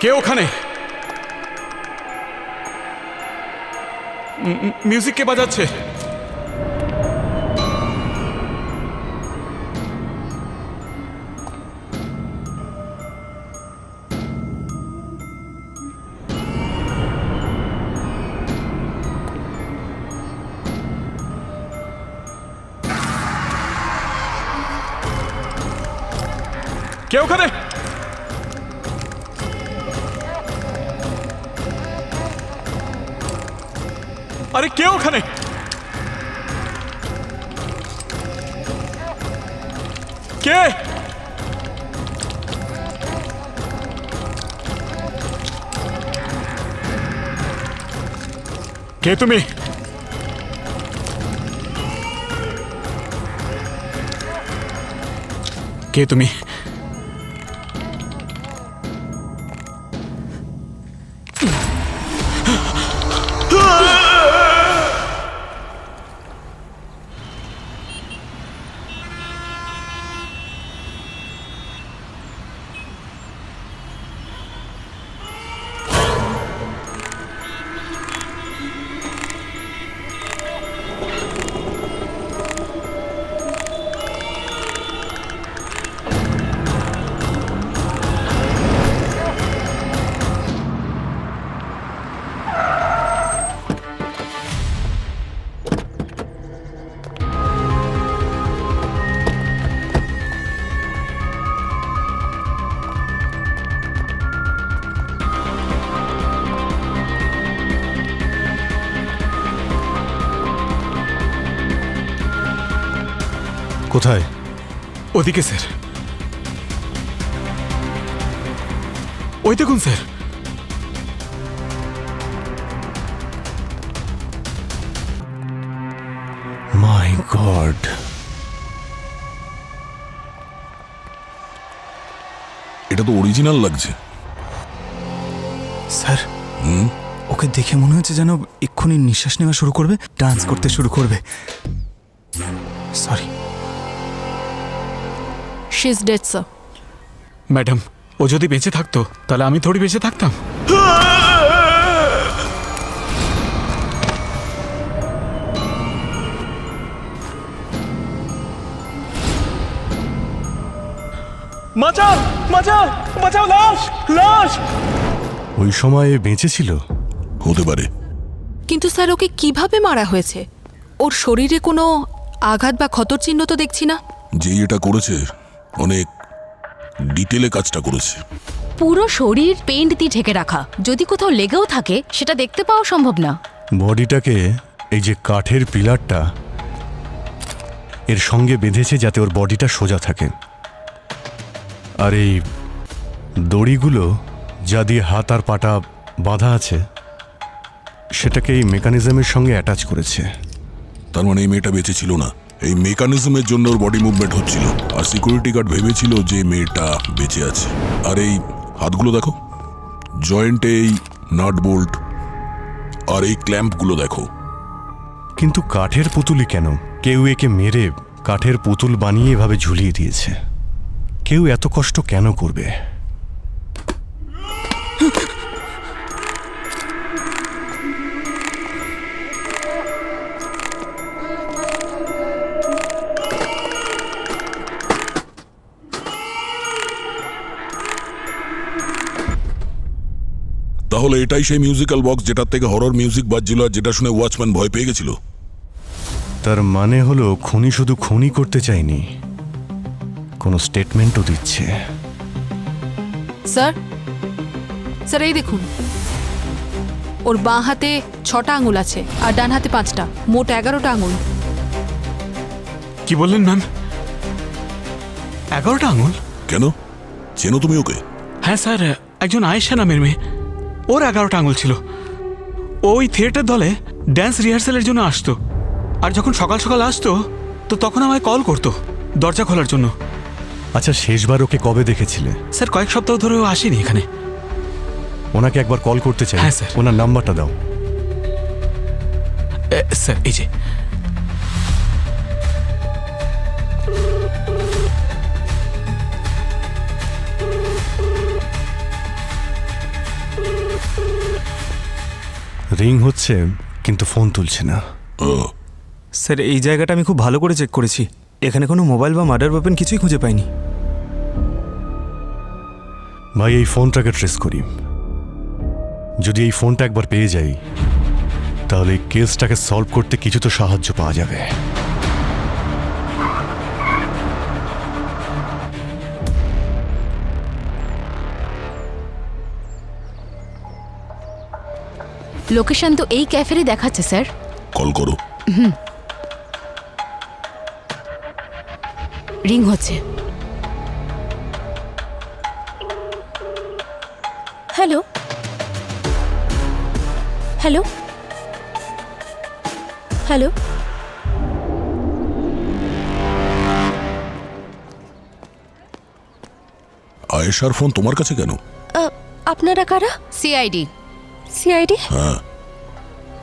কে ওখানে? মিউজিক কে বাজাচ্ছে? কে ওখানে? আরে কে ওখানে? কে? কে তুমি? কে তুমি? কোথায়? ওদিকে স্যার। ওই দেখুন স্যার। মাই গড, এটা তো অরিজিনাল লাগছে। স্যার ওকে দেখে মনে হচ্ছে যেন এক্ষুনি নিঃশ্বাস নেওয়া শুরু করবে, ডান্স করতে শুরু করবে। Sorry. She is dead sir. Madam, ও যদি বেঁচে থাকতো তাহলে আমি থোড়ি বেঁচে থাকতাম। বাঁচাও বাঁচাও বাঁচাও, লাশ লাশ! ওই সময়ে বেঁচে ছিল? হতে পারে। কিন্তু স্যার ওকে কিভাবে মারা হয়েছে? ওর শরীরে কোনো আঘাত বা ক্ষতর চিহ্ন তো দেখছি না। যে এটা করেছে অনেক ডিটেলে কাজটা করেছে। পুরো শরীর পেইন্ট দিয়ে ঢেকে রাখা, যদি কোথাও লেগেও থাকে সেটা দেখতে পাওয়া সম্ভব না। বডিটাকে এই যে কাঠের পিলারটা এর সঙ্গে বেঁধেছে যাতে ওর বডিটা সোজা থাকে, আর এই দড়িগুলো যা দিয়ে হাত আর পাটা বাঁধা আছে সেটাকে এই মেকানিজমের সঙ্গে অ্যাটাচ করেছে। তার মানে এই মেয়েটা বেঁচে ছিল না, এই মেকানিজমের জন্য ওর বডি মুভমেন্ট হচ্ছিল, আর সিকিউরিটি গার্ড ভেবেছিল যে মেয়েটা বেঁচে আছে। আর এই হাতগুলো দেখো, জয়েন্টে এই নাট বোল্ট আর এই ক্ল্যাম্পগুলো দেখো। কিন্তু কাঠের পুতুলই কেন? কেউ একে মেরে কাঠের পুতুল বানিয়ে এভাবে ঝুলিয়ে দিয়েছে। কেউ এত কষ্ট কেন করবে? তাহলে এটাই সেই মিউজিক্যাল বক্স যেটার থেকে হরর মিউজিক বাজছিল, আর যেটা শুনে ওয়াচম্যান ভয় পেয়ে গেছিল। তার মানে হলো খুনি শুধু খুনি করতে চায়নি, কোনো স্টেটমেন্টও দিচ্ছে। স্যার, স্যার এই দেখুন, ওর বাঁ হাতে 6টা আঙুল আছে আর ডান হাতে 5টা, মোট 11টা আঙুল। কি বললেন ম্যাম? 11টা আঙুল? কেন, চেনো তুমি ওকে? হ্যাঁ স্যার, একজন আয়েশা নামের মেয়ে, ওর 11টা আঙুল ছিল। ওই থিয়েটার দলে ড্যান্স রিহার্সালের জন্য আসতো, আর যখন সকাল সকাল আসতো তো তখন আমায় কল করতো দরজা খোলার জন্য। আচ্ছা, শেষবার ওকে কবে দেখেছিলে? স্যার কয়েক সপ্তাহ ধরে ও আসেনি এখানে। ওনাকে একবার কল করতে চাই। হ্যাঁ, স্যার। ওনার নাম্বারটা দাও। স্যার এই যে। রিং হচ্ছে কিন্তু ফোন তুলছে না। ও, স্যার এই জায়গাটা আমি খুব ভালো করে চেক করেছি, এখানে কোনো মোবাইল বা মার্ডার ওয়েপন কিছুই খুঁজে পাইনি। ভাই এই ফোনটাকে ট্রেস করি। যদি এই ফোনটা একবার পেয়ে যাই তাহলে এই কেসটাকে সলভ করতে কিছু তো সাহায্য পাওয়া যাবে। লোকেশন তো এই ক্যাফেরই দেখাচ্ছে স্যার। কল করো। রিং হচ্ছে। হ্যালো হ্যালো হ্যালো, আয়েশার ফোন তোমার কাছে কেন? আপনারা কারা? সিআইডি। সিআইডি? হ্যাঁ,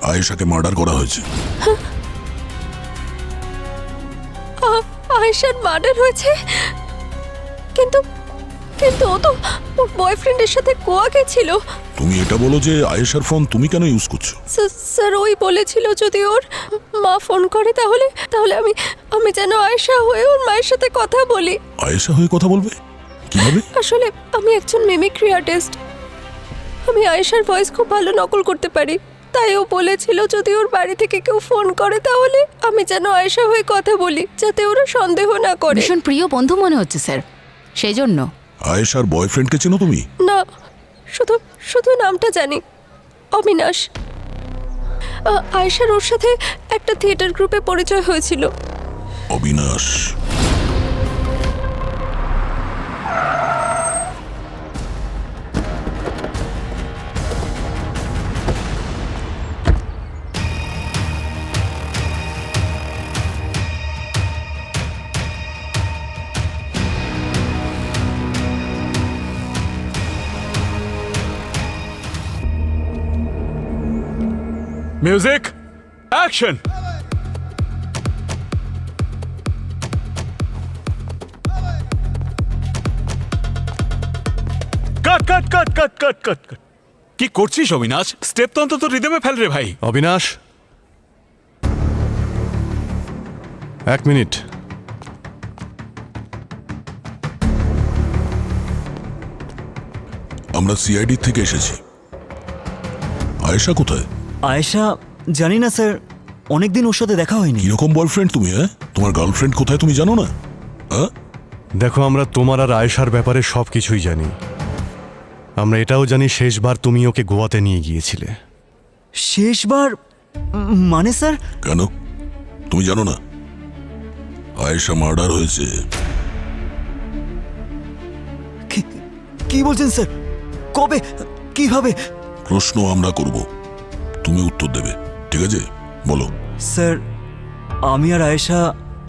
আয়েশাকে মার্ডার করা হয়েছে। আয়েশার মার্ডার হয়েছে? কিন্তু কিন্তু ও তো ওর বয়ফ্রেন্ডের সাথে গোয়া গেছিল। তুমি এটা বলো যে আয়েশার ফোন তুমি কেন ইউজ করছো? স্যার ওই বলেছিল যদি ওর মা ফোন করে তাহলে তাহলে আমি যেন আয়েশা হয়ে ওর মায়ের সাথে কথা বলি। আয়েশা হয়ে কথা বলবে কিভাবে? আসলে আমি একজন মিমিক্রি আর্টিস্ট, আমি আয়েশার ভয়েস খুব ভালো নকল করতে পারি। তাই ও বলেছিল যদি ওর বাড়ি থেকে কেউ ফোন করে তাহলে আমি যেন আয়েশা হয়ে কথা বলি, যাতে ওরা সন্দেহ না করে। ভীষণ প্রিয় বন্ধু মনে হচ্ছে স্যার, সেই জন্য। আয়েশার বয়ফ্রেন্ডকে চেনো তুমি? না, শুধু শুধু নামটা জানি, অবিনাশ। আয়েশার ওর সাথে একটা থিয়েটার গ্রুপে পরিচয় হয়েছিল। Abinash? Music action. Cut cut cut cut cut cut cut. কি করছিস অবিনাশ? স্টেপ তো অন্তত রিদমে ফেল রে ভাই। অবিনাশ, 1 মিনিট। আমরা সিআইডি থেকে এসেছি। আয়েশা কোথায়? আয়েশা জানি না স্যার, অনেকদিন ওর সাথে দেখা হয়নি। কিরকম বয়ফ্রেন্ড তুমি? হ্যাঁ, তোমার গার্লফ্রেন্ড কোথায় তুমি জানো না? হ্যাঁ, দেখো, আমরা তোমার আর আয়েশার ব্যাপারে সব কিছুই জানি। আমরা এটাও জানি শেষবার তুমি ওকে গোয়াতে নিয়ে গিয়েছিলে। শেষবার মানে স্যার? কেন তুমি জানো না আয়েশা মার্ডার হয়েছে? কি বলছেন স্যার? কবে, কিভাবে? প্রশ্ন আমরা করব, তুমি উত্তর দেবে, ঠিক আছে? বলো। স্যার আমি আর আয়েশা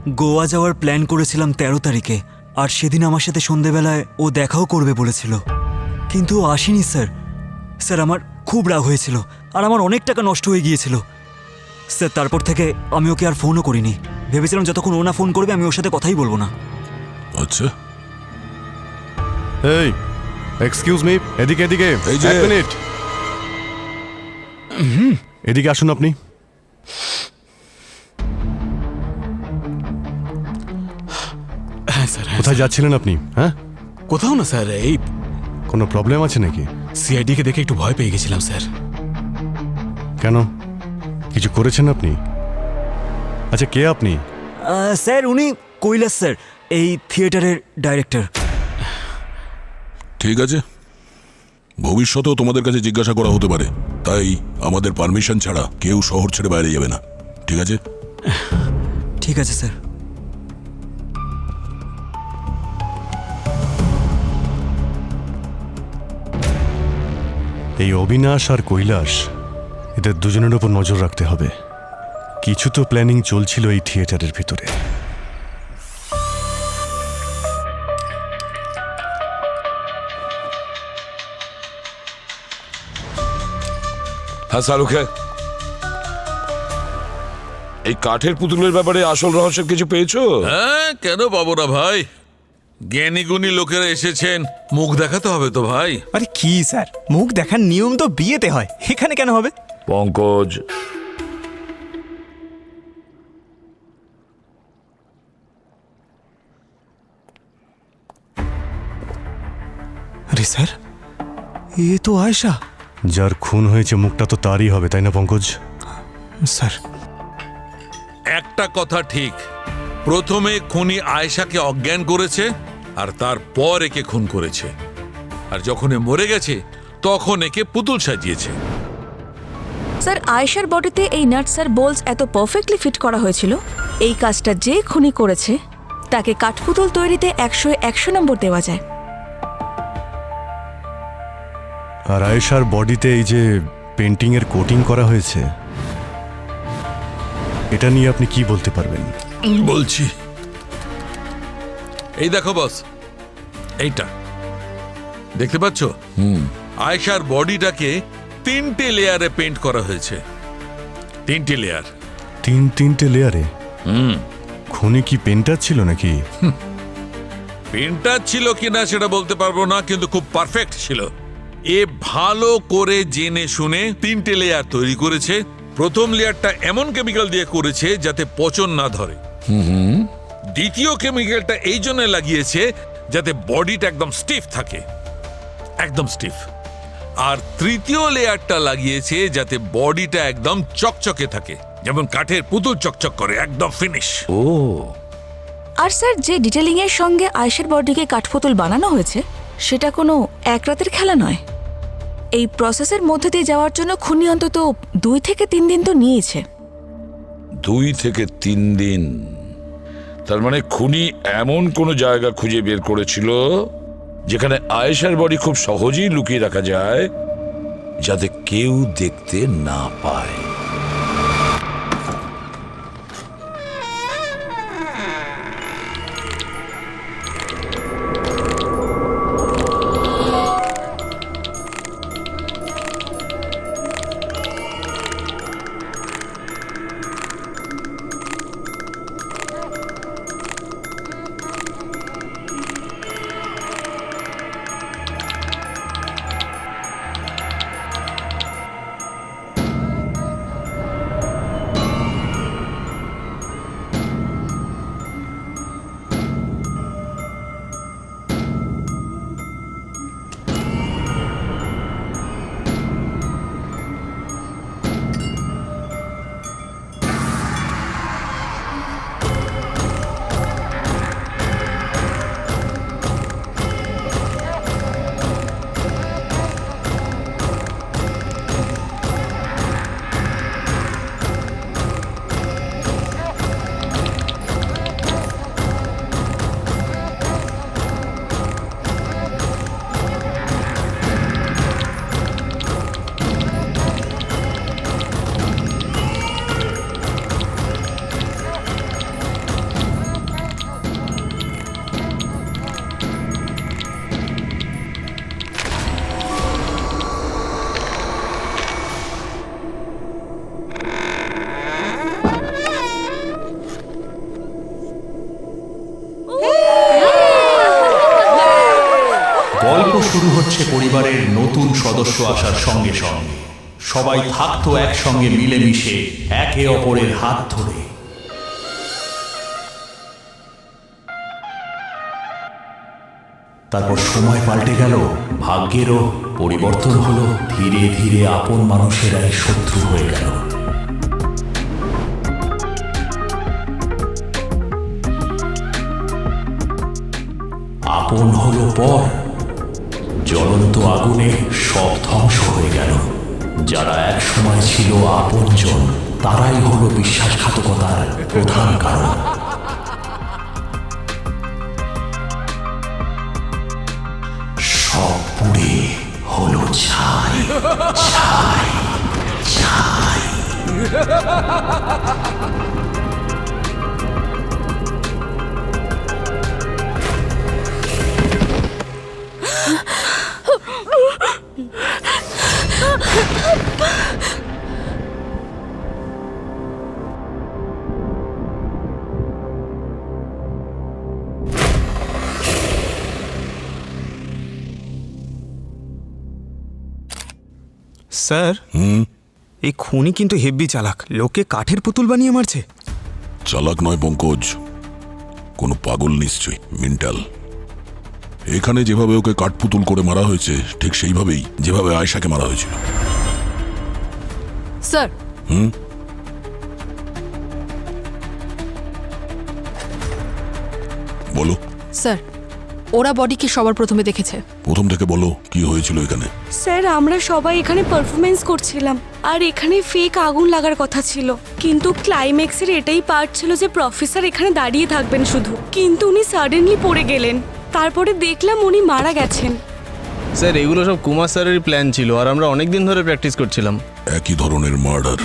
গোয়া যাওয়ার প্ল্যান করেছিলাম 13 তারিখে, আর সেদিন আমার সাথে সন্ধেবেলায় ও দেখাও করবে বলেছিল, কিন্তু ও আসেনি স্যার। স্যার আমার খুব রাগ হয়েছিল আর আমার অনেক টাকা নষ্ট হয়ে গিয়েছিল স্যার। তারপর থেকে আমি ওকে আর ফোনও করিনি, ভেবেছিলাম যতক্ষণ ও না ফোন করবে আমি ওর সাথে কথাই বলবো না। আচ্ছা, এই এক্সকিউজ মি, এদিকে এদিকে। এই যে- 1 মিনিট, এদিকে আসুন আপনি। হ্যাঁ স্যার। হ্যাঁ কোথায় যাচ্ছিলেন আপনি? হ্যাঁ, কোথাও না স্যার, এই কোনো প্রবলেম আছে নাকি? সিআইডি কে দেখে একটু ভয় পেয়ে গেছিলাম স্যার। কেন, কিছু করেছেন আপনি? আচ্ছা, কে আপনি? স্যার উনি কৈলাস স্যার, এই থিয়েটারের ডাইরেক্টর। ঠিক আছে, ভবিষ্যতেও তোমাদের কাছে জিজ্ঞাসা করা হতে পারে, তাই আমাদের পারমিশন ছাড়া কেউ শহর ছেড়ে বাইরে যাবে না, ঠিক আছে? ঠিক আছে স্যার। এই অবিনাশ আর কৈলাস, এদের দুজনের উপর নজর রাখতে হবে। কিছু তো প্ল্যানিং চলছিল এই থিয়েটারের ভিতরে। হ্যাঁ শাহরুখ, এই কাঠের পুতুলের ব্যাপারে আসল রহস্য কিছু পেয়েছো? হ্যাঁ, কেন পাবো না ভাই? জ্ঞানী গুণী লোকেরা এসেছেন, মুখ দেখাতে হবে তো ভাই। আরে কি স্যার, মুখ দেখার নিয়ম তো বিয়েতে হয়, এখানে কেন হবে? পঙ্কজ, আরে স্যার, এ তো আয়েশা। যার খুন হয়েছে মুখটা তো তারই হবে, তাই না পঙ্কজ? স্যার, একটা কথা ঠিক, প্রথমে খুনি আয়েশাকে অজ্ঞান করেছে আর তারপর একে খুন করেছে, আর যখন এ মরে গেছে তখন একে পুতুল সাজিয়েছে। স্যার, আয়েশার বডিতে এই নাটস আর বোলস এত পারফেক্টলি ফিট করা হয়েছিল, এই কাজটা যে খুনি করেছে তাকে কাঠপুতুল তৈরিতে 100-100 নম্বর দেওয়া যায়। আর আয়েশার বডিতে এই যে পেন্টিং এর কোটিং করা হয়েছে, এটা নিয়ে আপনি কি বলতে পারবেন? বলছি, এই দেখো বস, এইটা দেখতে পাচ্ছ? আয়েশার বডিটাকে 3টে লেয়ারে পেন্ট করা হয়েছে। 3টে লেয়ার। তিনটে লেয়ারে? খুনি কি পেন্টার ছিল নাকি? পেন্টার ছিল কিনা সেটা বলতে পারবো না, কিন্তু খুব পারফেক্ট ছিল। এ ভালো করে জেনে শুনে 3টে লেয়ার তৈরি করেছে। প্রথম লেয়ারটা এমন কেমিক্যাল দিয়ে করেছে যাতে পচন না ধরে। দ্বিতীয় কেমিক্যালটা এই জন্য লাগিয়েছে যাতে বডিটা একদম স্টিফ থাকে, একদম স্টিফ। আর তৃতীয় লেয়ারটা লাগিয়েছে যাতে বডিটা একদম চকচকে থাকে, যেমন কাঠের পুতুল চকচক করে, একদম ফিনিশ। ও আর স্যার, যে ডিটেলিং এর সঙ্গে আয়েশার বডিকে কাঠপুতুল বানানো হয়েছে সেটা কোনো এক রাতের খেলা নয়। এই প্রসেসের মধ্যে দিয়ে যাওয়ার জন্য খুনি অন্তত 2 থেকে 3 দিন তো নিয়েছে। 2 থেকে 3 দিন? তার মানে খুনি এমন কোনো জায়গা খুঁজে বের করেছিল যেখানে আয়েশার বডি খুব সহজেই লুকিয়ে রাখা যায়, যাতে কেউ দেখতে না পায়। গল্প শুরু হচ্ছে পরিবারের নতুন সদস্য আসার সঙ্গে সঙ্গে। সবাই থাকতো একসঙ্গে মিলেমিশে, একে অপরের হাত ধরে। তারপর সময় পাল্টে গেল, ভাগ্যেরও পরিবর্তন হলো। ধীরে ধীরে আপন মানুষেরাই শত্রু হয়ে গেল। আপন হলো পর, জ্বলন্ত আগুনে সব ধ্বংস হয়ে গেল। যারা এক সময় ছিল আপনজন, তারাই হলো বিশ্বাসঘাতকতার প্রধান কারণ। সব পুড়ে হলো ছাই, ছাই, ছাই। স্যার, এই খুনি কিন্তু হেব্বি চালাক, লোককে কাঠের পুতুল বানিয়ে মারছে। চালাক নয় পঙ্কজ, কোনো পাগল নিশ্চয়ই, মেন্টাল। এখানে যেভাবে ওকে কাঠপুতুল করে মারা হয়েছে ঠিক সেইভাবেই যেভাবে আয়েশাকে মারা হয়েছিল। স্যার, বলো। স্যার, ওরা বডিকে সবার প্রথমে দেখেছে। প্রথম থেকে বলো কি হয়েছিল এখানে। স্যার, আমরা সবাই এখানে পারফরমেন্স করছিলাম আর এখানে ফেক আগুন লাগার কথা ছিল, কিন্তু ক্লাইম্যাক্সের এটাই পার্ট ছিল যে প্রফেসর এখানে দাঁড়িয়ে থাকবেন শুধু, কিন্তু উনি সাডেনলি পড়ে গেলেন। তারপরে দেখলাম উনি মারা গেছেন। স্যার এগুলো সব কুমার স্যারেরই প্ল্যান ছিল আর আমরা অনেক দিন ধরে প্র্যাকটিস করছিলাম। একই ধরনের মার্ডার,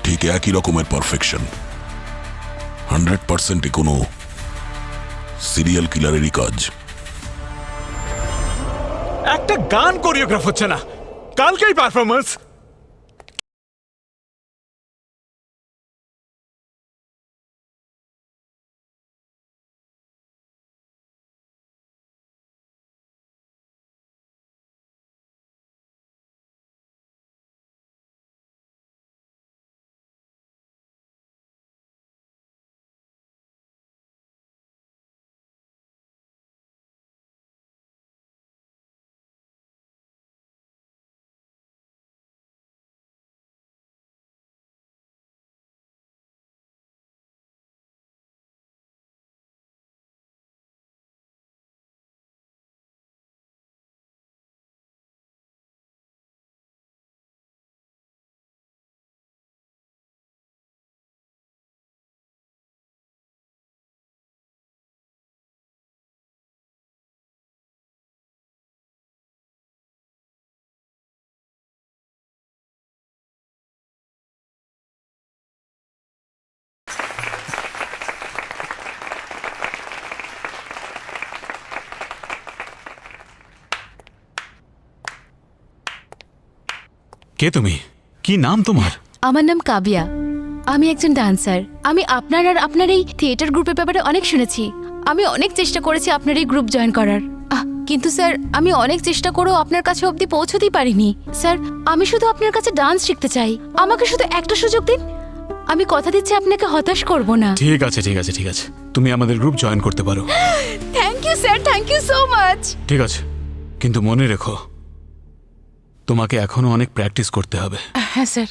ঠিক একই রকমের পারফেকশন, 100% কোনো সিরিয়াল কিলারেরই কাজ। একটা গান কোরিওগ্রাফ হচ্ছে না, কালকেই পারফরমেন্স। কে তুমি? কি নাম তোমার? আমার নাম কাবিয়া, আমি একজন ডান্সার। আমি আপনার আর আপনার এই থিয়েটার গ্রুপের ব্যাপারে অনেক শুনেছি। আমি অনেক চেষ্টা করেছি আপনার এই গ্রুপ জয়েন করার, কিন্তু স্যার আমি অনেক চেষ্টা করেও আপনার কাছে অবধি পৌঁছতেই পারিনি। স্যার আমি শুধু আপনার কাছে ডান্স শিখতে চাই, আমাকে শুধু একটা সুযোগ দিন। আমি কথা দিচ্ছি আপনাকে হতাশ করব না। ঠিক আছে ঠিক আছে ঠিক আছে, তুমি আমাদের গ্রুপ জয়েন করতে পারো। Thank you sir, thank you so much. ঠিক আছে, কিন্তু মনে রেখো তোমাকে এখনো অনেক প্র্যাকটিস করতে হবে। হ্যাঁ স্যার।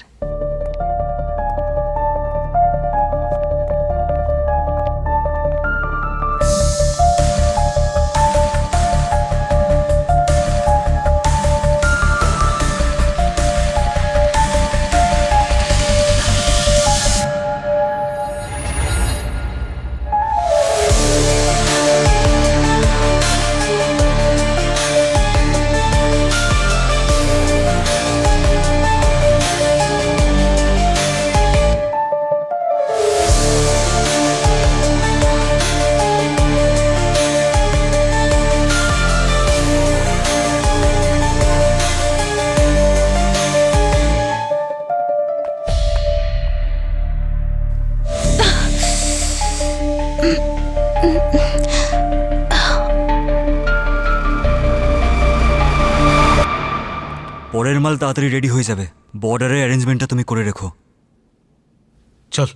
পরের মাল তাড়াতাড়ি রেডি হয়ে যাবে, বর্ডারের অ্যারেঞ্জমেন্টটা তুমি করে রেখো। চল।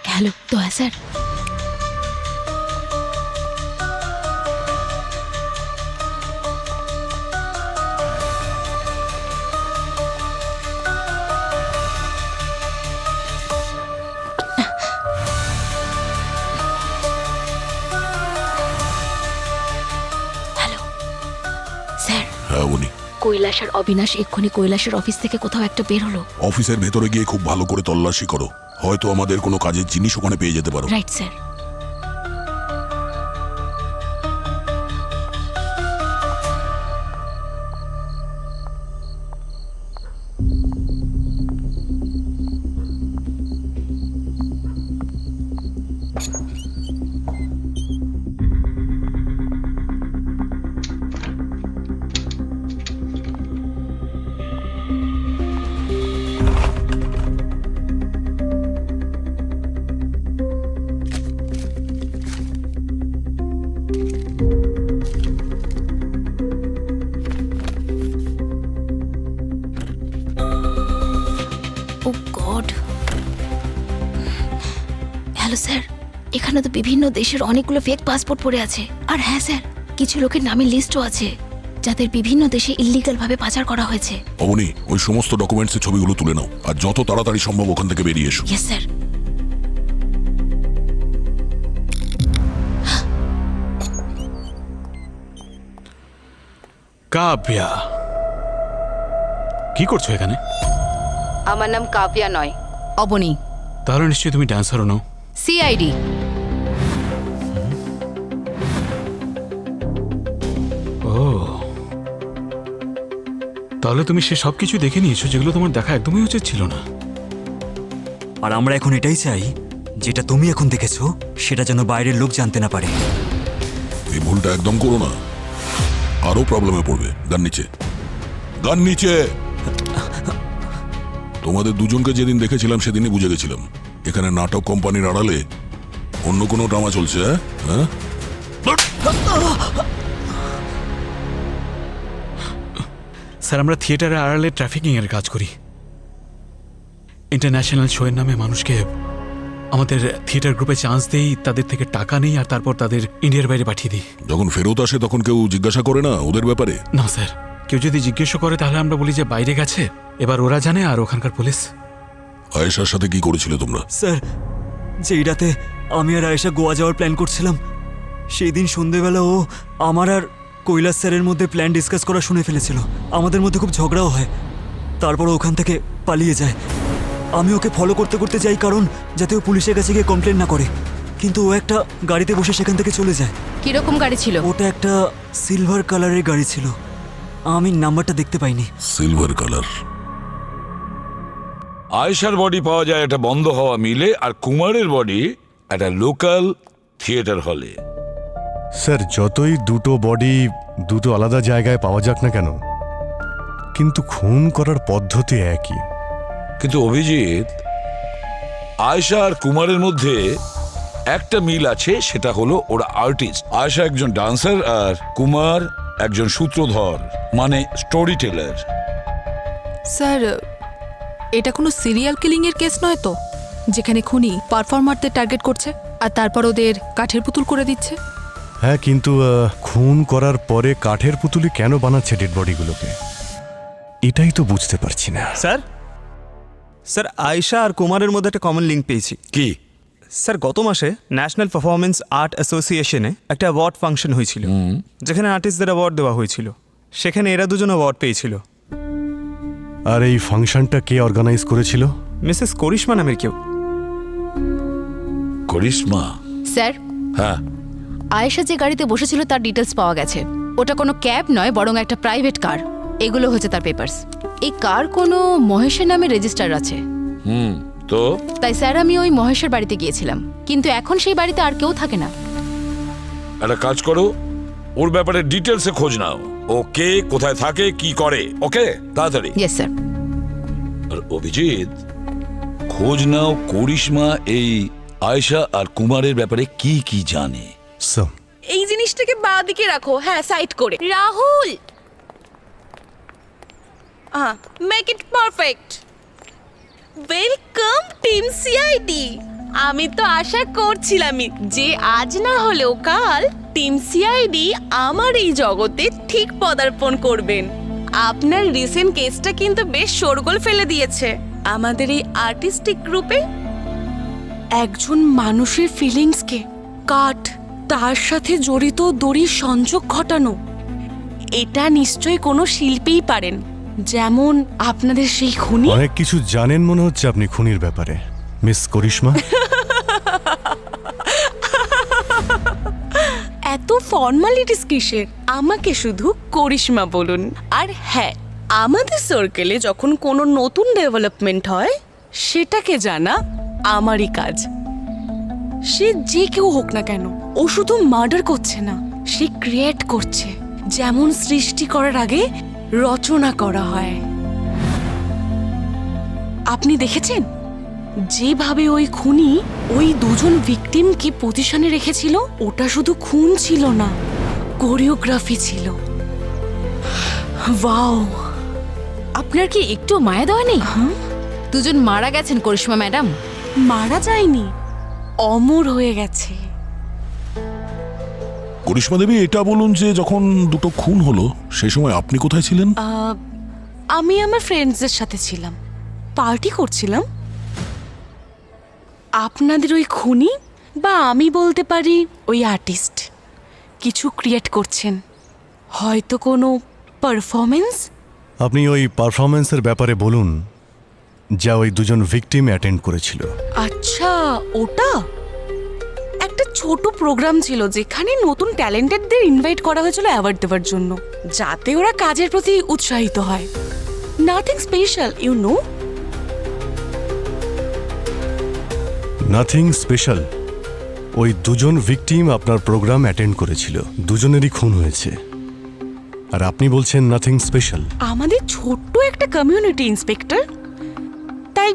হ্যালো দয়া স্যার। হ্যাঁ উনি কৈলাস আর অবিনাশ এক্ষুনি কৈলাসের অফিস থেকে কোথাও একটা বের হলো। অফিসের ভেতরে গিয়ে খুব ভালো করে তল্লাশি করো, হয়তো আমাদের কোনো কাজের জিনিস ওখানে পেয়ে যেতে পারো। Right sir. এখানে তো বিভিন্ন দেশের অনেকগুলো ফেক পাসপোর্ট পড়ে আছে। আর হ্যাঁ স্যার, কিছু লোকের নামের লিস্টও আছে যাদের বিভিন্ন দেশে ইল্লিগাল ভাবে পাচার করা হয়েছে। অবনি, ওই সমস্ত ডকুমেন্টসের ছবিগুলো তুলে নাও আর যত তাড়াতাড়ি সম্ভব ওখান থেকে বেরিয়ে এসো। Yes sir. কাব্যা, কি করছো এখানে? আমার নাম কাব্যা নয়, অবনী। তাহলে নিশ্চয়ই তুমি ড্যান্সারও নও। সিআইডি। ও, তাহলে তুমি সে সব কিছু দেখে নিয়েছো যেগুলো তোমার দেখা একদমই উচিত ছিল না। আর আমরা এখন এটাই চাই, যেটা তুমি এখন দেখেছো সেটা যেন বাইরের লোক জানতে না পারে। এই ভুলটা একদম করো না, আরো প্রবলেমে পড়বে। গান নিচে, গান নিচে। তোমাদের দুজনকে যেদিন দেখেছিলাম সেদিনই বুঝে গেছিলাম এখানে নাটক কোম্পানির আড়ালে অন্য কোনো ড্রামা চলছে। হ্যাঁ, স্যার, আমরা থিয়েটারে আড়ালে ট্রাফিকিং এর কাজ করি। ইন্টারন্যাশনাল শোয়ের নামে মানুষকে আমাদের থিয়েটার গ্রুপে চান্স দেই, তাদের থেকে টাকা নেই আর তারপর তাদের ইন্ডিয়ার বাইরে পাঠিয়ে দিই। যখন ফেরত আসে তখন কেউ জিজ্ঞাসা করে না ওদের ব্যাপারে? না স্যার, কেউ যদি জিজ্ঞেস করে তাহলে আমরা বলি যে বাইরে গেছে, এবার ওরা জানে আর ওখানকার পুলিশ। আয়েশার সাথে কি করেছিলে তোমরা? স্যার, যেই রাতে আমি আর আয়েশা গোয়া যাওয়ার প্ল্যান করছিলাম, সেই দিন সন্ধেবেলা ও আমার আর কৈলাস স্যারের মধ্যে প্ল্যান ডিসকাস করা শুনে ফেলেছিল। আমাদের মধ্যে খুব ঝগড়াও হয়, তারপর ওখান থেকে পালিয়ে যায়। আমি ওকে ফলো করতে করতে যাই কারণ যাতে ও পুলিশের কাছে গিয়ে কমপ্লেন না করে, কিন্তু ও একটা গাড়িতে বসে সেখান থেকে চলে যায়। কিরকম গাড়ি ছিল? ওটা একটা সিলভার কালারের গাড়ি ছিল, আমি নাম্বারটা দেখতে পাইনি। Silver colour. আয়েশার বডি পাওয়া যায় একটা বন্ধ হওয়া মিলে, আর কুমারের বডি একটা লোকাল থিয়েটার হলে। স্যার, যতই দুটো বডি দুটো আলাদা জায়গায় পাওয়া যাক না কেন, কিন্তু খুন করার পদ্ধতি একই। কিন্তু অভিজিৎ, আয়েশা আর কুমারের মধ্যে একটা মিল আছে, সেটা হলো ওরা আর্টিস্ট। আয়েশা একজন ডান্সার আর কুমার একজন সূত্রধর, মানে স্টোরি টেলার। স্যার, এটা কোনো সিরিয়াল কিলিং এর কেস নয় তো, যেখানে খুনি পারফর্মারদের টার্গেট করছে আর তারপর ওদের কাঠের পুতুল করে দিচ্ছে? হ্যাঁ, কিন্তু খুন করার পরে কাঠের পুতুলি কেন বানাচ্ছে ডেড বডিগুলোকে, এটাই তো বুঝতে পারছি না। স্যার, স্যার আয়েশা আর কুমারের মধ্যে একটা কমন লিঙ্ক পেয়েছি। কি? স্যার, গত মাসে ন্যাশনাল পারফরমেন্স আর্ট অ্যাসোসিয়েশনে একটা অ্যাওয়ার্ড ফাংশন হয়েছিল, যেখানে আর্টিস্টদের অ্যাওয়ার্ড দেওয়া হয়েছিল। সেখানে এরা দুজন অ্যাওয়ার্ড পেয়েছিল। আর এই ফাংশনটা কে অর্গানাইজ করেছিল? মিসেস করিশ্মা নামের কেউ। করিশ্মা? স্যার, হ্যাঁ। আয়েশা যে গাড়িতে বসেছিল তার ডিটেলস পাওয়া গেছে। ওটা কোনো ক্যাব নয়, বরং একটা প্রাইভেট কার। এগুলো হচ্ছে তার পেপারস। এই কার কোনো মহেশের নামে রেজিস্টার আছে। তো তাই স্যার, আমি ওই মহেশের বাড়িতে গিয়েছিলাম, কিন্তু এখন সেই বাড়িতে আর কেউ থাকে না। একটা কাজ করো, ওর ব্যাপারে ডিটেলসে খোঁজ নাও। ও কে, কোথায় থাকে, কি করে। ওকে, তাড়াতাড়ি। Yes sir. আর অভিজিৎ, খোঁজ নাও করিশ্মা এই আয়েশা আর কুমারের ব্যাপারে কি কি জানে। এই জিনিসটাকে বাঁ দিকে রাখো, হ্যাঁ, সাইড করে। Rahul, make it perfect. Welcome team CID. আমি তো আশা করছিলামই যে আজ না হলেও কাল টিম সিআইডি আমার এই জগতে ঠিক পদার্পণ করবেন। আপনার রিসেন্ট কেসটা কিন্তু বেশ শোরগোল ফেলে দিয়েছে। আমাদের এই আর্টিস্টিক গ্রুপে একজন মানুষের ফিলিংসকে কাট, তার সাথে জড়িত দড়ির সংযোগ ঘটানো, এটা নিশ্চয়ই কোনো শিল্পীই পারেন, যেমন আপনাদের সেই খুনি। অনেক কিছু জানেন মনে হচ্ছে আপনি খুনির ব্যাপারে, মিস করিশ্মা। এত ফর্মালিটিস কিসের? আমাকে শুধু করিশ্মা বলুন। আর হ্যাঁ, আমাদের সার্কেলে যখন কোনো নতুন ডেভেলপমেন্ট হয় সেটাকে জানা আমারই কাজ। সে যে কেউ হোক না কেন, ও শুধু মার্ডার করছে না, সে ক্রিয়েট করছে। যেমন সৃষ্টি করার আগে রচনা করা হয়। আপনি দেখেছেন যেভাবে ওই খুনি ওই দুজন ভিকটিমকে পজিশনে রেখেছিল? ওটা শুধু খুন ছিল না, কোরিওগ্রাফি ছিল। ওয়াও! আপনার কি একটু মায়া দেওয়া নেই? দুজন মারা গেছেন করিশ্মা ম্যাডাম। মারা যায়নি, অমর হয়ে গেছে। করিশ্মা দেবী, এটা বলুন যে যখন দুটো খুন হলো সেই সময় আপনি কোথায় ছিলেন? আমি আমার ফ্রেন্ডসদের সাথে ছিলাম, পার্টি করছিলাম। আপনাদের ওই খুনি, বা আমি বলতে পারি ওই আর্টিস্ট, কিছু ক্রিয়েট করছেন, হয়তো কোনো পারফরমেন্স। আপনি ওই পারফরমেন্সের ব্যাপারে বলুন যা ওই দুজন ভিকটিম অ্যাটেন্ড করেছিল। আচ্ছা, ওটা একটা ছোট প্রোগ্রাম ছিল যেখানে নতুন ট্যালেন্টেডদের ইনভাইট করা হয়েছিল অ্যাওয়ার্ড দেওয়ার জন্য, যাতে ওরা কাজের প্রতি উৎসাহিত হয়। Nothing special, you know. Nothing special. ওই দুজন ভিকটিম আপনার প্রোগ্রাম অ্যাটেন্ড করেছিল, দুজনেরই খুন হয়েছে, আর আপনি বলছেন নাথিং স্পেশাল। আমাদের ছোট্ট একটা কমিউনিটি, ইন্সপেক্টর, তাই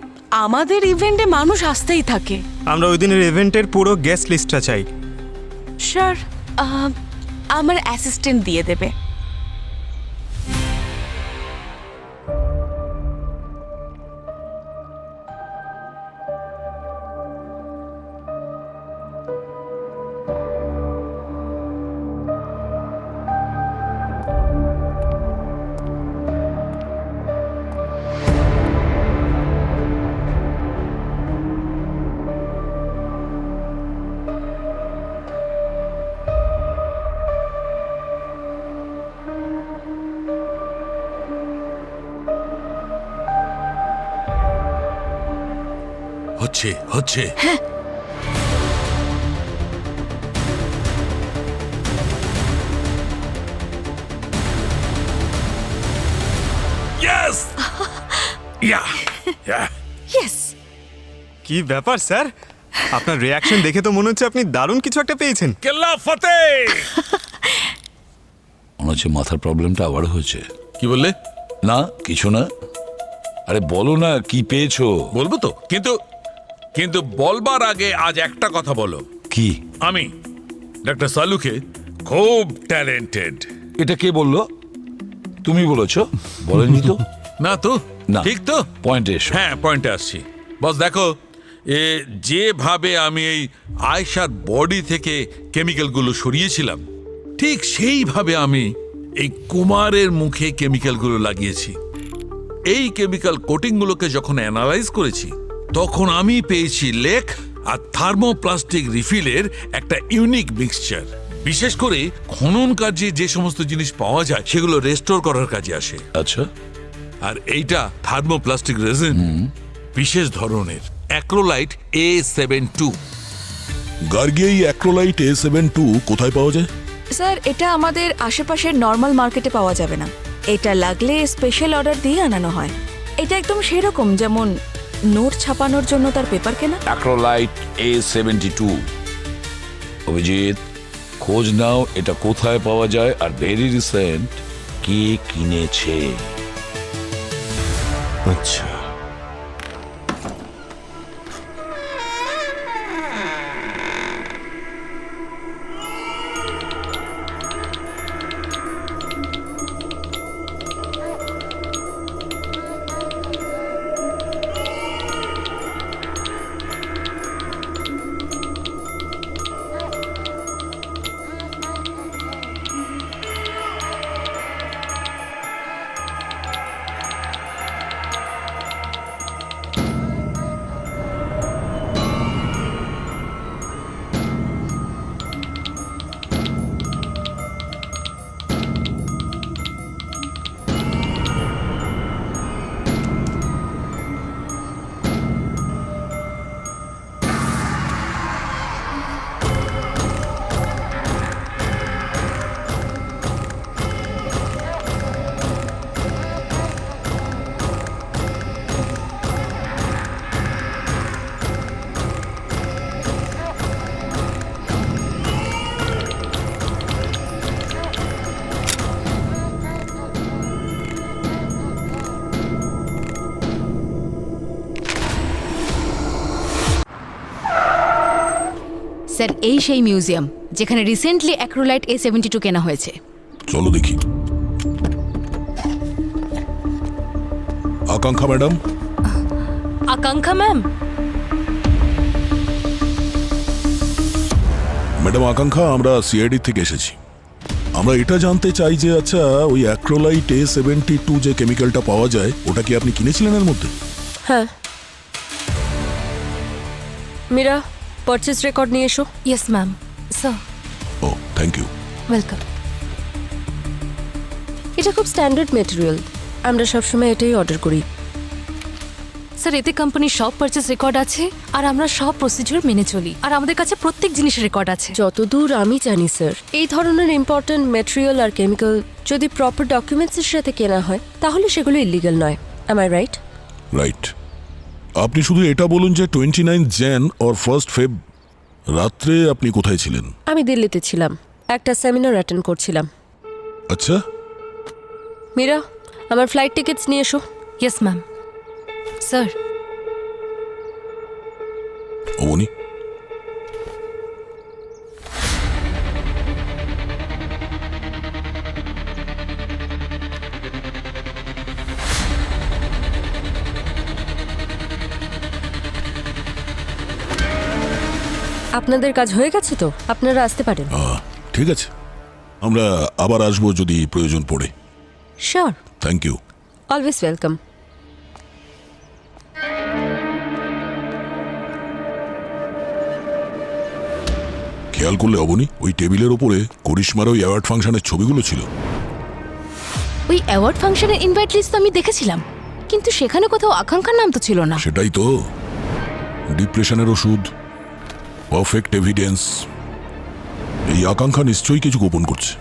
আমাদের ইভেন্টে মানুষ আসতেই থাকে। আমরা ওই দিনের ইভেন্টের পুরো গেস্ট লিস্টটা চাই। স্যার, আমার অ্যাসিস্ট্যান্ট দিয়ে দেবে। হচ্ছে হচ্ছে Yes! Yeah! Yeah! ইয়েস। কি ব্যাপার স্যার, আপনার রিয়াকশন দেখে তো মনে হচ্ছে আপনি দারুণ কিছু একটা পেয়েছেন। কেল্লা ফতে! মনে হচ্ছে মাথার প্রবলেমটা আবার হয়েছে। কি বললে? না, কিছু না। আরে বলো না কি পেয়েছো। বলবো তো, কিন্তু কিন্তু বলবার আগে আজ একটা কথা বলো। কি? আমি ডক্টর সালুকে খুব ট্যালেন্টেড। এটা কে বললো? তুমি বলেছো? বলেনি তো। না তো? না। ঠিক তো? পয়েন্টে এসো। হ্যাঁ, পয়েন্টে আসছি। বস দেখো, যেভাবে আমি এই আয়েশার বডি থেকে কেমিক্যালগুলো সরিয়েছিলাম, ঠিক সেইভাবে আমি এই কুমারের মুখে কেমিক্যালগুলো লাগিয়েছি। এই কেমিক্যাল কোটিংগুলোকে যখন অ্যানালাইজ করেছি, তখন আমি পেয়েছি লেক আর থার্মোপ্লাস্টিক রিফিলের একটা ইউনিক মিক্সচার। বিশেষ করে খনন কাজে যে সমস্ত জিনিস পাওয়া যায় সেগুলো রেস্টোর করার কাজে আসে। আচ্ছা। আর এইটা থার্মোপ্লাস্টিক রেজিন, বিশেষ ধরনের অ্যাক্রোলাইট A72। গার্গি, এই অ্যাক্রোলাইট A72 কোথায় পাওয়া যায়? স্যার, এটা আমাদের আশেপাশের নর্মাল মার্কেটে পাওয়া যাবে না। এটা লাগলে স্পেশাল অর্ডার দিয়ে আনানো হয়। এটা একদম সেরকম যেমন নোট ছাপানোর জন্য তার পেপার কেনা। অ্যাক্রোলাইট A72। অভিজিৎ, খোঁজ নাও এটা কোথায় পাওয়া যায় আর ভেরি রিসেন্ট কে কিনেছে। আচ্ছা, স্যার, এই সেই মিউজিয়াম যেখানে রিসেন্টলি অ্যাক্রোলাইট A72 কেনা হয়েছে। চলো দেখি। আকাঙ্ক্ষা ম্যাডাম। আকাঙ্ক্ষা ম্যাম, ম্যাডাম আকাঙ্ক্ষা, আমরা সিআইডি থেকে এসেছি। আমরা এটা জানতে চাই যে আচ্ছা ওই অ্যাক্রোলাইট A72 যে কেমিক্যালটা পাওয়া যায় ওটা কি আপনি কিনেছিলেন এর মধ্যে? হ্যাঁ। মীরা, পারচেজ রেকর্ড নিয়ে এসো। Yes ma'am. স্যার। ও থ্যাংক ইউ। ওয়েলকাম। এটা খুব স্ট্যান্ডার্ড মেটেরিয়াল, আমরা সবসময় এটাই অর্ডার করি। স্যার, এতে কোম্পানির সব পারচেজ রেকর্ড আছে আর আমরা সব প্রসিডিউর মেনে চলি আর আমাদের কাছে প্রত্যেক জিনিসের রেকর্ড আছে। যতদূর আমি জানি স্যার, এই ধরনের ইম্পর্ট্যান্ট মেটেরিয়াল আর কেমিক্যাল যদি প্রপার ডকুমেন্টসের সাথে কেনা হয় তাহলে সেগুলো ইলিগাল নয়। Am I right? রাইট। আপনি শুধু এটা বলুন যে 29 jan or 1st Feb রাত্রে আপনি কোথায় ছিলেন? আমি দিল্লিতে ছিলাম, একটা সেমিনার অ্যাটেন্ড করছিলাম। আচ্ছা, মীরা, আমার ফ্লাইট টিকিটস নিয়ে এসো। Yes ma'am. স্যার। অবনী, আপনাদের কাজ হয়ে গেছে তো, আপনারা আসতে পারেন। ঠিক আছে, আমরা আবার আসবো যদি প্রয়োজন পড়ে। Sure. Thank you. Always welcome. খেয়াল করলে অবনী, ওই টেবিলের ওপরে করিশ্মার ওই অ্যাওয়ার্ড ফাংশনের ছবিগুলো ছিল। ওই অ্যাওয়ার্ড ফাংশনের ইনভাইট লিস্ট তো আমি দেখেছিলাম, কিন্তু সেখানে কোথাও আকাঙ্ক্ষার নাম তো ছিল না। সেটাই তো, ডিপ্রেশনের ওষুধ, পারফেক্ট এভিডেন্স। এই আকাঙ্ক্ষা নিশ্চয়ই কিছু গোপন করছে,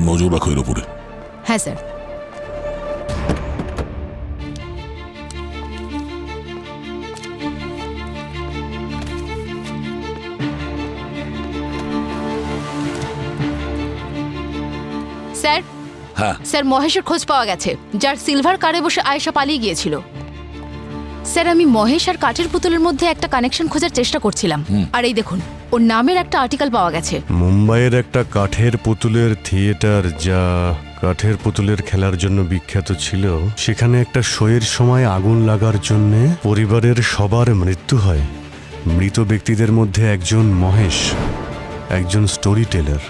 নজর রাখো এর ওপরে। হ্যাঁ স্যার। স্যার। হ্যাঁ। স্যার, মহেশের খোঁজ পাওয়া গেছে, যার সিলভার কারে বসে আয়েশা পালিয়ে গিয়েছিল। স্যার, আমি মহেশ আর কাঠের পুতুলের মধ্যে একটা কানেকশন খোঁজার চেষ্টা করছিলাম, আর এই দেখুন ওর নামের একটা আর্টিকেল পাওয়া গেছে। মুম্বাইয়ের একটা কাঠের পুতুলের থিয়েটার, যা কাঠের পুতুলের খেলার জন্য বিখ্যাত ছিল, সেখানে একটা শোয়ের সময় আগুন লাগার জন্য পরিবারের সবার মৃত্যু হয়। মৃত ব্যক্তিদের মধ্যে একজন মহেশ, একজন স্টোরি টেলার,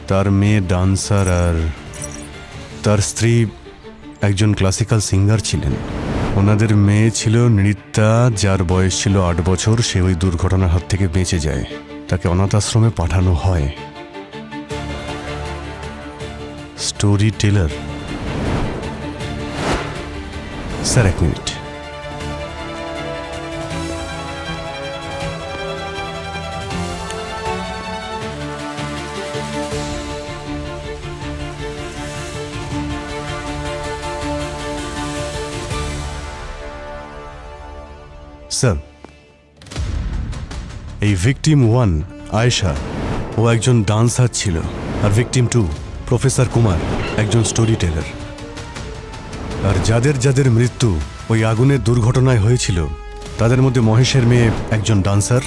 তার মেয়ে ডান্সার আর তার স্ত্রী একজন ক্লাসিক্যাল সিঙ্গার ছিলেন। ওনাদের মেয়ে ছিল নৃত্যা, যার বয়স ছিল 8 বছর। সে ওই দুর্ঘটনার হাত থেকে বেঁচে যায়, তাকে অনাথ আশ্রমে পাঠানো হয়। Storyteller. Sir, 1 minute. Sir, এই ভিকটিম 1 আয়েশা, ও একজন ডান্সার ছিল, আর ভিকটিম 2 প্রফেসর কুমার, একজন স্টোরি টেলার। আর যাদের যাদের মৃত্যু ওই আগুনের দুর্ঘটনায় হয়েছিল, তাদের মধ্যে মহেশের মেয়ে একজন ডান্সার,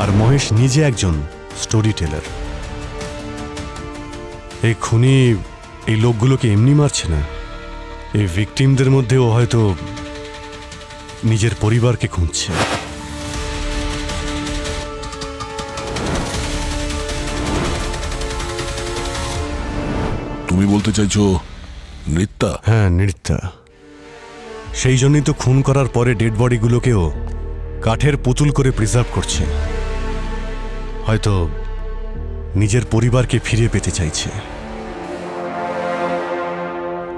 আর মহেশ নিজে একজন স্টোরি টেলার। এই খুনি এই লোকগুলোকে এমনি মারছে না, এই ভিকটিমদের মধ্যেও হয়তো নিজের পরিবারকে খুঁজছে। তুমি বলতে চাইছো নৃত্যা? হ্যাঁ, নৃত্যা। সেই জন্যই তো খুন করার পরে ডেড বডিগুলোকেও কাঠের পুতুল করে প্রিজার্ভ করছে। হয়তো নিজের পরিবারকে ফিরে পেতে চাইছে।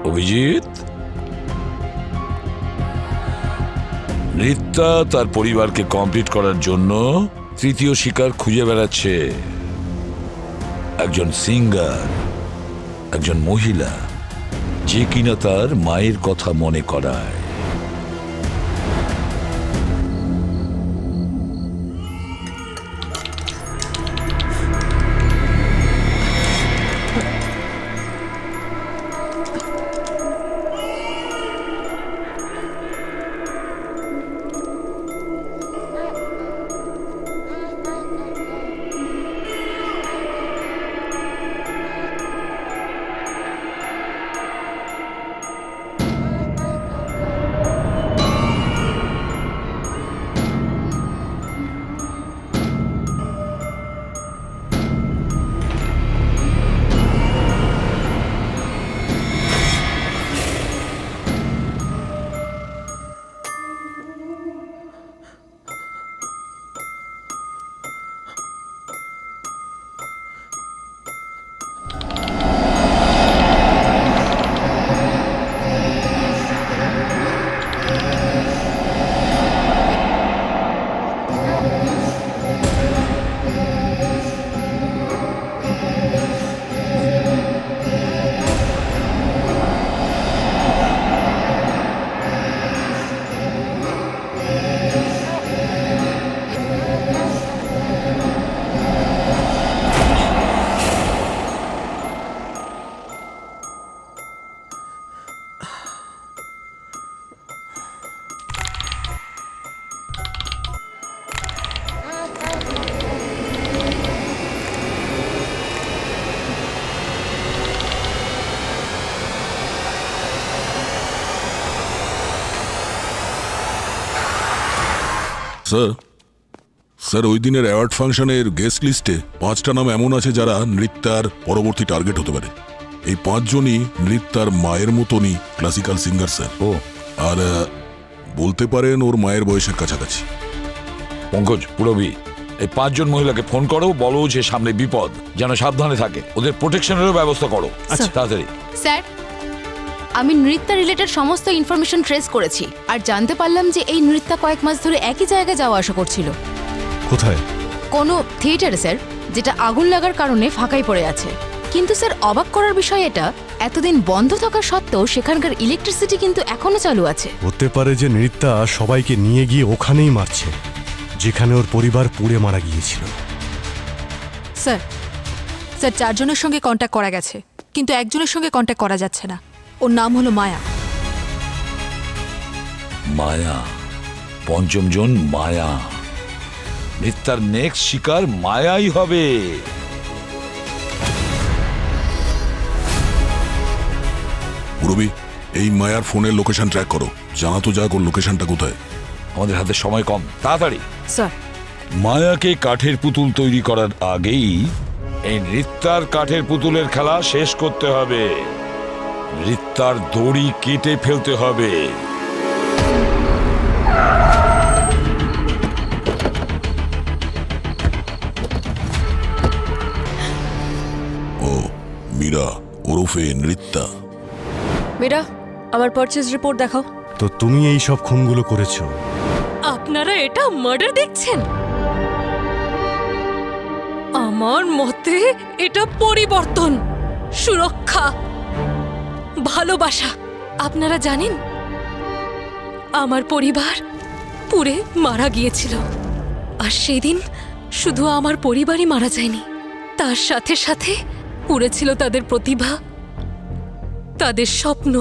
অভিজিৎ, নৃত্যা তার পরিবারকে কমপ্লিট করার জন্য তৃতীয় শিকার খুঁজে বেড়াচ্ছে। একজন সিঙ্গার, একজন মহিলা, যে কিনা তার মায়ের কথা মনে করায়। স্যার ওই দিনের অ্যাওয়ার্ড ফাংশনের গেস্ট লিস্টে 5টা নাম এমন আছে যারা নৃত্যার পরবর্তী টার্গেট হতে পারে। এই 5 জনই নৃত্যার মায়ের মতনই ক্লাসিক্যাল সিঙ্গার স্যার। ও আর বলতে পারেন ওর মায়ের বয়সের কাছাকাছি। পঙ্কজ, পুরবি, এই 5 জন মহিলাকে ফোন করো, বলো যে সামনে বিপদ, যেন সাবধানে থাকে, ওদের প্রোটেকশনেরও ব্যবস্থা করো। আচ্ছা, তাড়াতাড়ি। স্যার, আমি নৃত্য রিলেটেড সমস্ত ইনফরমেশন ট্রেস করেছি আর জানতে পারলাম যে এই নৃত্য কয়েক মাস ধরে একই জায়গায় যাওয়া আসা করছিল। কোথায়? কোনো থিয়েটারে স্যার, যেটা আগুন লাগার কারণে ফাঁকাই পড়ে আছে। কিন্তু স্যার, অবাক করার বিষয় এটা, এতদিন বন্ধ থাকা সত্ত্বেও সেখানকার ইলেকট্রিসিটি কিন্তু এখনো চালু আছে। হতে পারে যে নৃত্যা সবাইকে নিয়ে গিয়ে ওখানেই মারছে যেখানে ওর পরিবার পুড়ে মারা গিয়েছিল। স্যার, 4 জনের সঙ্গে কন্ট্যাক্ট করা গেছে, কিন্তু একজনের সঙ্গে কন্ট্যাক্ট করা যাচ্ছে না। ওর নাম হলো মায়া। মায়া, 5ম জন মায়া। নৃত্যার নেক্সট শিকার মায়াই হবে। পুরবি, এই মায়ার ফোনের লোকেশন ট্র্যাক করো, জানা তো যাক ওর লোকেশনটা কোথায়। আমাদের হাতে সময় কম, তাড়াতাড়ি। স্যার, মায়াকে কাঠের পুতুল তৈরি করার আগেই এই নৃত্যার কাঠের পুতুলের খেলা শেষ করতে হবে। নৃত্যার দড়ি কেটে ফেলতে হবে। ও মীরা ওরফে নৃত্যা। মীরা, আমার পারচেজ রিপোর্ট দেখাও। তো তুমি এই সব খুনগুলো করেছো? আপনারা এটা মার্ডার দেখছেন? আমার মতে এটা পরিবর্তন, সুরক্ষা, ভালোবাসা। আপনারা জানেন, আমার পরিবার পুড়ে মারা গিয়েছিল, আর সেদিন শুধু আমার পরিবারই মারা যায়নি, তার সাথে সাথে পুড়েছিল তাদের প্রতিভা, তাদের স্বপ্ন,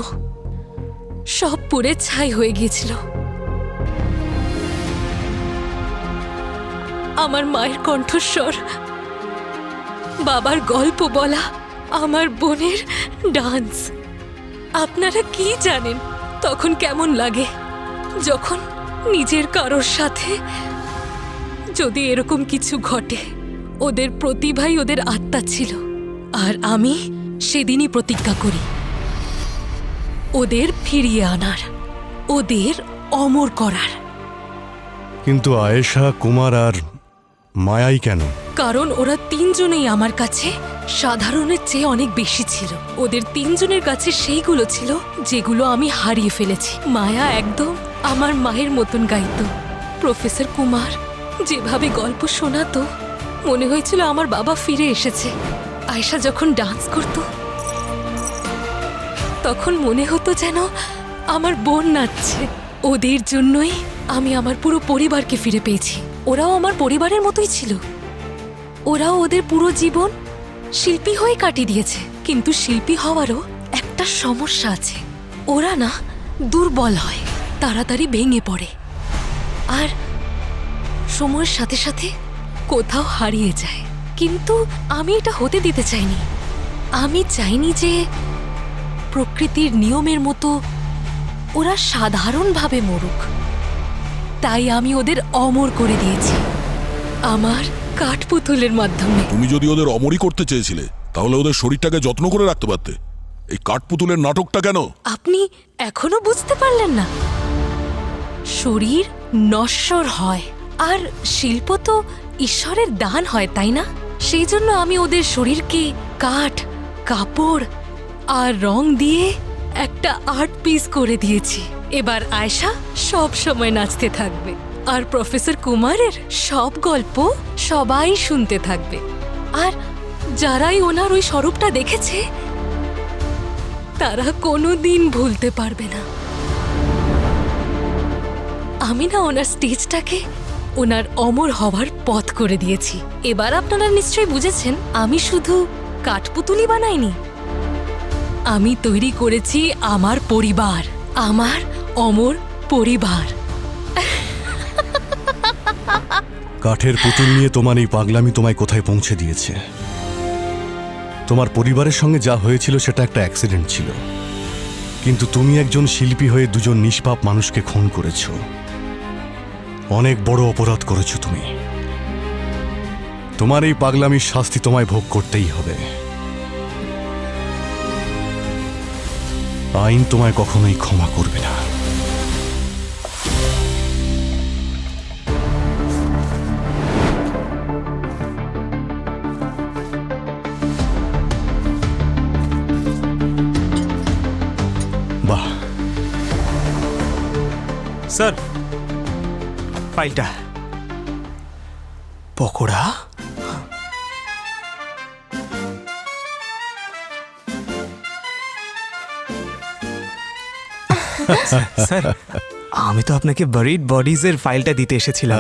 সব পুড়ে ছাই হয়ে গিয়েছিল। আমার মায়ের কণ্ঠস্বর, বাবার গল্প বলা, আমার বোনের ডান্স। আপনারা কি জানেন তখন কেমন লাগে যখন নিজের কারোর সাথে যদি এরকম কিছু ঘটে? ওদের প্রতিভাই ওদের আত্মা ছিল, আর আমি সেদিনই প্রতিজ্ঞা করি ওদের ফিরিয়ে আনার, ওদের অমর করার। কিন্তু আয়েশা, কুমার আর মায়াই কেন? কারণ ওরা 3 জনেই আমার কাছে সাধারণের চেয়ে অনেক বেশি ছিল। ওদের 3 জনের কাছে সেইগুলো ছিল যেগুলো আমি হারিয়ে ফেলেছি। মায়া একদম আমার মায়ের মতন গাইতো। প্রফেসর কুমার যেভাবে গল্প শোনাতো, মনে হয়েছিল আমার বাবা ফিরে এসেছে। আয়েশা যখন ডান্স করত, তখন মনে হতো যেন আমার বোন নাচছে। ওদের জন্যই আমি আমার পুরো পরিবারকে ফিরে পেয়েছি। ওরাও আমার পরিবারের মতোই ছিল। ওরাও ওদের পুরো জীবন শিল্পী হয়ে কাটিয়ে দিয়েছে, কিন্তু শিল্পী হওয়ারও একটা সমস্যা আছে। ওরা না দুর্বল হয়, তাড়াতাড়ি ভেঙে পড়ে, আর সময়ের সাথে সাথে কোথাও হারিয়ে যায়। কিন্তু আমি এটা হতে দিতে চাইনি। আমি চাইনি যে প্রকৃতির নিয়মের মতো ওরা সাধারণভাবে মরুক। তাই আমি ওদের অমর করে দিয়েছি আমার কাঠপুতুলের মাধ্যমে। তুমি যদি ওদের অমরই করতে চেয়েছিলে, তাহলে ওদের শরীরটাকে যত্ন করে রাখতে পারতে। এই কাঠপুতুলের নাটকটা কেন? আপনি এখনো বুঝতে পারলেন না? শরীর নশ্বর হয়, আর শিল্প তো ঈশ্বরের দান হয়, তাই না? সেই জন্য আমি ওদের শরীরকে কাঠ, কাপড় আর রং দিয়ে একটা আর্ট পিস করে দিয়েছি। এবার আয়েশা সব সময় নাচতে থাকবে, আর প্রফেসর কুমারের সব গল্প সবাই শুনতে থাকবে। আর যারাই ওনার ওই স্বরূপটা দেখেছে, তারা কোনোদিন ভুলতে পারবে না। আমি না ওনার স্টেজটাকে ওনার অমর হওয়ার পথ করে দিয়েছি। এবার আপনারা নিশ্চয়ই বুঝেছেন, আমি শুধু কাঠপুতুলি বানাইনি, আমি তৈরি করেছি আমার পরিবার, আমার অমর পরিবার। কাঠের পুতুল নিয়ে তোমার এই পাগলামি তোমায় কোথায় পৌঁছে দিয়েছে? তোমার পরিবারের সঙ্গে যা হয়েছিল সেটা একটা অ্যাক্সিডেন্ট ছিল, কিন্তু তুমি একজন শিল্পী হয়ে 2 জন নিষ্পাপ মানুষকে খুন করেছো। অনেক বড় অপরাধ করেছো তুমি। তোমার এই পাগলামির শাস্তি তোমায় ভোগ করতেই হবে। আইন তোমায় কখনোই ক্ষমা করবে না। বাহ, স্যার ফাইলটা। পকোড়া? স্যার আমি তো আপনাকে বারিড বডিজের ফাইলটা দিতে এসেছিলাম।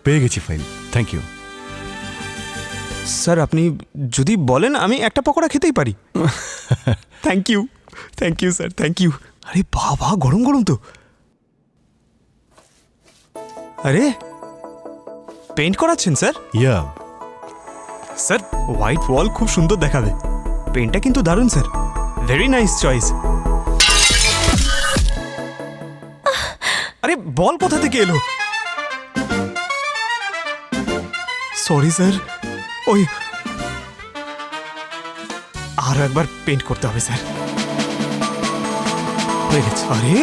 পেয়ে গেছি ফাইল, থ্যাংক ইউ। স্যার আপনি যদি বলেন আমি একটা পকোড়া খেতেই পারি। Thank you sir, thank you. আরে বাবা, গরম গরম তো। আরে পেইন্ট করাচ্ছেন স্যার? ইয়া, স্যার হোয়াইট ওয়াল খুব সুন্দর দেখাবে। পেইন্টটা কিন্তু দারুণ স্যার, ভেরি নাইস চয়েস। আরে বল কোথা থেকে এলো? সরি স্যার, ওই আরো একবার পেইন্ট করতে হবে স্যার। হয়ে গেছে। আরে